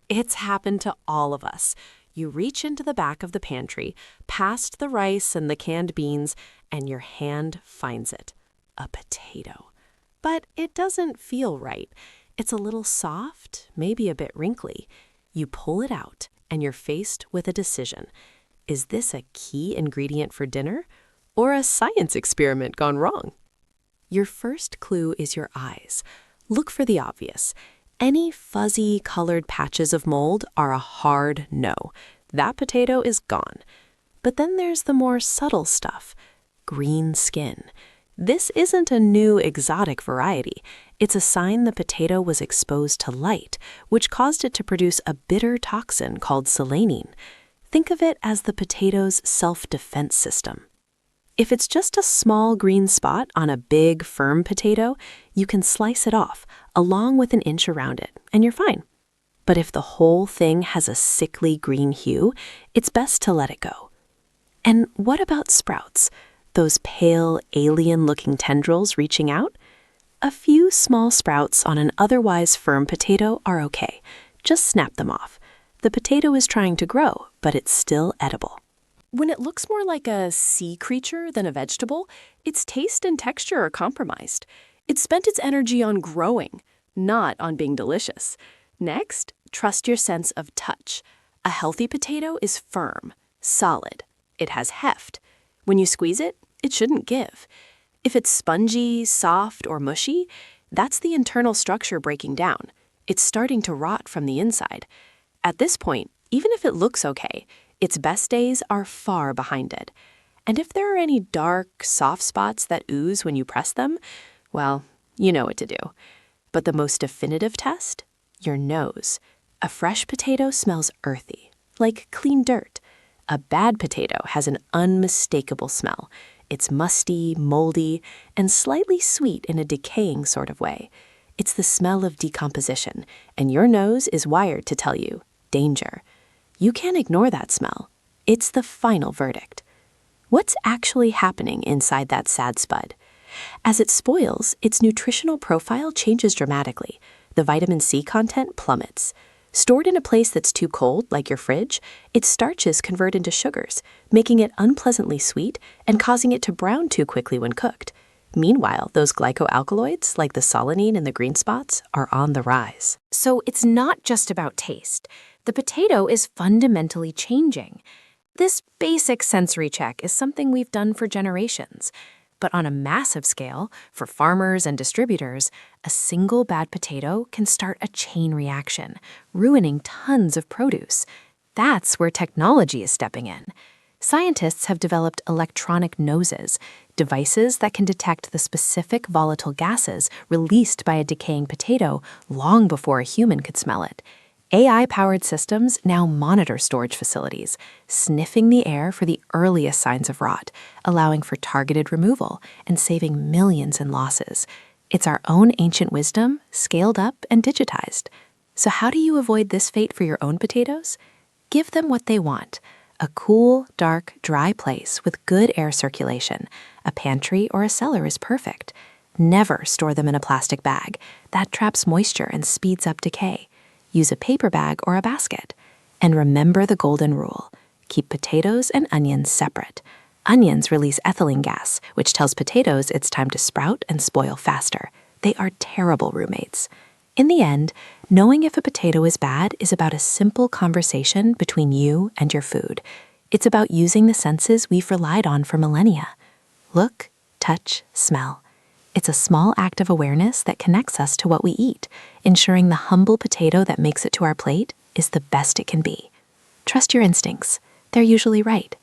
It's happened to all of us. You reach into the back of the pantry, past the rice and the canned beans, and your hand finds it. A potato. But it doesn't feel right. It's a little soft, maybe a bit wrinkly. You pull it out, and you're faced with a decision. Is this a key ingredient for dinner, or a science experiment gone wrong? Your first clue is your eyes. Look for the obvious. Any fuzzy, colored patches of mold are a hard no. That potato is gone. But then there's the more subtle stuff. Green skin. This isn't a new exotic variety. It's a sign the potato was exposed to light, which caused it to produce a bitter toxin called solanine. Think of it as the potato's self-defense system. If it's just a small green spot on a big, firm potato, you can slice it off, along with an inch around it, and you're fine. But if the whole thing has a sickly green hue, it's best to let it go. And what about sprouts? Those pale, alien-looking tendrils reaching out? A few small sprouts on an otherwise firm potato are okay. Just snap them off. The potato is trying to grow, but it's still edible. When it looks more like a sea creature than a vegetable, its taste and texture are compromised. It spent its energy on growing, not on being delicious. Next, trust your sense of touch. A healthy potato is firm, solid. It has heft. When you squeeze it, it shouldn't give. If it's spongy, soft, or mushy, that's the internal structure breaking down. It's starting to rot from the inside. At this point, even if it looks okay, its best days are far behind it. And if there are any dark, soft spots that ooze when you press them, well, you know what to do. But the most definitive test? Your nose. A fresh potato smells earthy, like clean dirt. A bad potato has an unmistakable smell. It's musty, moldy, and slightly sweet in a decaying sort of way. It's the smell of decomposition, and your nose is wired to tell you, danger. You can't ignore that smell. It's the final verdict. What's actually happening inside that sad spud? As it spoils, its nutritional profile changes dramatically. The vitamin C content plummets. Stored in a place that's too cold, like your fridge, its starches convert into sugars, making it unpleasantly sweet and causing it to brown too quickly when cooked. Meanwhile, those glycoalkaloids, like the solanine in the green spots, are on the rise. So it's not just about taste. The potato is fundamentally changing. This basic sensory check is something we've done for generations. But on a massive scale, for farmers and distributors, a single bad potato can start a chain reaction, ruining tons of produce. That's where technology is stepping in. Scientists have developed electronic noses, devices that can detect the specific volatile gases released by a decaying potato long before a human could smell it. AI-powered systems now monitor storage facilities, sniffing the air for the earliest signs of rot, allowing for targeted removal and saving millions in losses. It's our own ancient wisdom, scaled up and digitized. So how do you avoid this fate for your own potatoes? Give them what they want. A cool, dark, dry place with good air circulation. A pantry or a cellar is perfect. Never store them in a plastic bag. That traps moisture and speeds up decay. Use a paper bag or a basket. And remember the golden rule. Keep potatoes and onions separate. Onions release ethylene gas, which tells potatoes it's time to sprout and spoil faster. They are terrible roommates. In the end, knowing if a potato is bad is about a simple conversation between you and your food. It's about using the senses we've relied on for millennia. Look, touch, smell. It's a small act of awareness that connects us to what we eat, ensuring the humble potato that makes it to our plate is the best it can be. Trust your instincts. They're usually right.